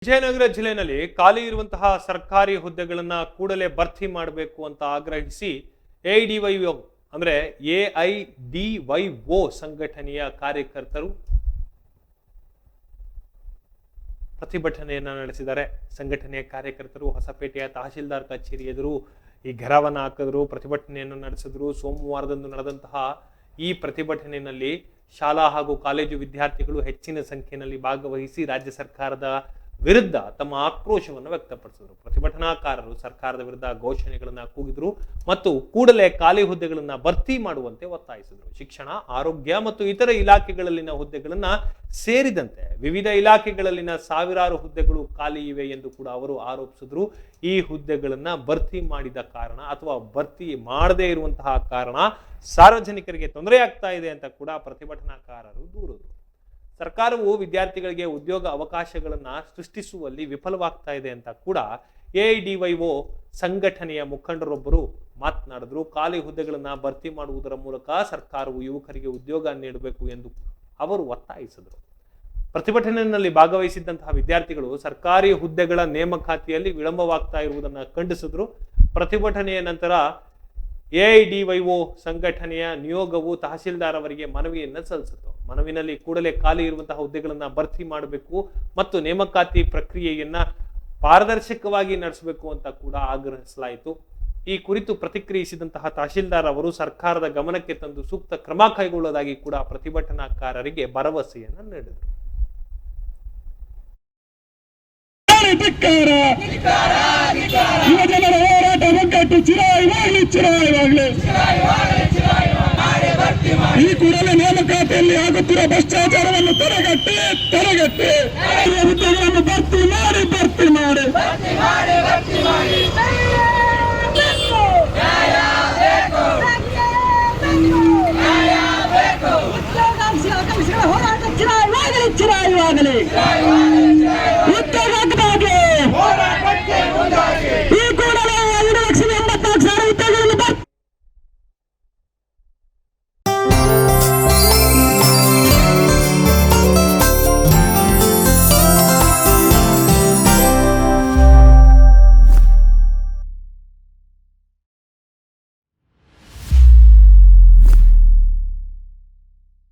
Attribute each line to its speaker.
Speaker 1: ವಿಜಯನಗರ ಜಿಲ್ಲೆಯಲ್ಲಿ ಖಾಲಿ ಇರುವಂತಹ ಸರ್ಕಾರಿ ಹುದ್ದೆಗಳನ್ನ ಕೂಡಲೇ ಭರ್ತಿ ಮಾಡಬೇಕು ಅಂತ ಆಗ್ರಹಿಸಿ ಎಐಡಿವೈಒ ಅಂದ್ರೆ ಎಐಡಿವೈಒ ಸಂಘಟನೆಯ ಕಾರ್ಯಕರ್ತರು ಪ್ರತಿಭಟನೆಯನ್ನ ನಡೆಸಿದ್ದಾರೆ. ಸಂಘಟನೆಯ ಕಾರ್ಯಕರ್ತರು ಹೊಸಪೇಟೆಯ ತಹಶೀಲ್ದಾರ್ ಕಚೇರಿ ಎದುರು ಈ ಘೆರಾವನ್ನ ಹಾಕಿದ್ರು, ಪ್ರತಿಭಟನೆಯನ್ನು ನಡೆಸಿದ್ರು. ಸೋಮವಾರದಂದು ನಡೆದಂತಹ ಈ ಪ್ರತಿಭಟನೆಯಲ್ಲಿ ಶಾಲಾ ಹಾಗೂ ಕಾಲೇಜು ವಿದ್ಯಾರ್ಥಿಗಳು ಹೆಚ್ಚಿನ ಸಂಖ್ಯೆಯಲ್ಲಿ ಭಾಗವಹಿಸಿ ರಾಜ್ಯ ಸರ್ಕಾರದ ವಿರುದ್ಧ ತಮ್ಮ ಆಕ್ರೋಶವನ್ನು ವ್ಯಕ್ತಪಡಿಸಿದರು. ಪ್ರತಿಭಟನಾಕಾರರು ಸರ್ಕಾರದ ವಿರುದ್ಧ ಘೋಷಣೆಗಳನ್ನ ಕೂಗಿದ್ರು ಮತ್ತು ಕೂಡಲೇ ಖಾಲಿ ಹುದ್ದೆಗಳನ್ನ ಭರ್ತಿ ಮಾಡುವಂತೆ ಒತ್ತಾಯಿಸಿದರು. ಶಿಕ್ಷಣ, ಆರೋಗ್ಯ ಮತ್ತು ಇತರ ಇಲಾಖೆಗಳಲ್ಲಿನ ಹುದ್ದೆಗಳನ್ನ ಸೇರಿದಂತೆ ವಿವಿಧ ಇಲಾಖೆಗಳಲ್ಲಿನ ಸಾವಿರಾರು ಹುದ್ದೆಗಳು ಖಾಲಿ ಇವೆ ಎಂದು ಕೂಡ ಅವರು ಆರೋಪಿಸಿದ್ರು. ಈ ಹುದ್ದೆಗಳನ್ನ ಭರ್ತಿ ಮಾಡಿದ ಕಾರಣ ಅಥವಾ ಭರ್ತಿ ಮಾಡದೇ ಇರುವಂತಹ ಕಾರಣ ಸಾರ್ವಜನಿಕರಿಗೆ ತೊಂದರೆ ಆಗ್ತಾ ಇದೆ ಅಂತ ಕೂಡ ಪ್ರತಿಭಟನಾಕಾರರು ದೂರಿದರು. ಸರ್ಕಾರವು ವಿದ್ಯಾರ್ಥಿಗಳಿಗೆ ಉದ್ಯೋಗ ಅವಕಾಶಗಳನ್ನ ಸೃಷ್ಟಿಸುವಲ್ಲಿ ವಿಫಲವಾಗ್ತಾ ಇದೆ ಅಂತ ಕೂಡ ಎಐಡಿವೈಒ ಸಂಘಟನೆಯ ಮುಖಂಡರೊಬ್ಬರು ಮಾತನಾಡಿದ್ರು. ಖಾಲಿ ಹುದ್ದೆಗಳನ್ನ ಭರ್ತಿ ಮಾಡುವುದರ ಮೂಲಕ ಸರ್ಕಾರವು ಯುವಕರಿಗೆ ಉದ್ಯೋಗ ನೀಡಬೇಕು ಎಂದು ಅವರು ಒತ್ತಾಯಿಸಿದರು. ಪ್ರತಿಭಟನೆಯಲ್ಲಿ ಭಾಗವಹಿಸಿದ್ದಂತಹ ವಿದ್ಯಾರ್ಥಿಗಳು ಸರ್ಕಾರಿ ಹುದ್ದೆಗಳ ನೇಮಕಾತಿಯಲ್ಲಿ ವಿಳಂಬವಾಗ್ತಾ ಇರುವುದನ್ನು ಖಂಡಿಸಿದ್ರು. ಪ್ರತಿಭಟನೆಯ ನಂತರ ಎಐಡಿವೈಒ ಸಂಘಟನೆಯ ನಿಯೋಗವು ತಹಶೀಲ್ದಾರ್ ಅವರಿಗೆ ಮನವಿಯನ್ನ ಸಲ್ಲಿಸಿತು. ಮನವಿನಲ್ಲಿ ಕೂಡಲೇ ಖಾಲಿ ಇರುವಂತಹ ಹುದ್ದೆಗಳನ್ನ ಭರ್ತಿ ಮಾಡಬೇಕು ಮತ್ತು ನೇಮಕಾತಿ ಪ್ರಕ್ರಿಯೆಯನ್ನ ಪಾರದರ್ಶಕವಾಗಿ ನಡೆಸಬೇಕು ಅಂತ ಕೂಡ ಆಗ್ರಹಿಸಲಾಯಿತು. ಈ ಕುರಿತು ಪ್ರತಿಕ್ರಿಯಿಸಿದಂತಹ ತಹಶೀಲ್ದಾರ್ ಅವರು ಸರ್ಕಾರದ ಗಮನಕ್ಕೆ ತಂದು ಸೂಕ್ತ ಕ್ರಮ ಕೈಗೊಳ್ಳುವುದಾಗಿ ಕೂಡ ಪ್ರತಿಭಟನಾಕಾರರಿಗೆ ಭರವಸೆಯನ್ನ ನೀಡಿದರು.
Speaker 2: ಯುವಜನರ ಹೋರಾಟ ಒಗ್ಗಟ್ಟು ಚಿರಾಯವಾಗಲಿ. ಈ ಕೂಡಲೇ ನೇಮಕಾತಿಯಲ್ಲಿ ಆಗುತ್ತಿರುವ ಭ್ರಷ್ಟಾಚಾರವನ್ನು ತಡೆಗಟ್ಟಿ ಹುದ್ದೆಗಳನ್ನು ಭರ್ತಿ ಮಾಡಿ ಹೋರಾಟ ಚಿರಾಯವಾಗಲಿ.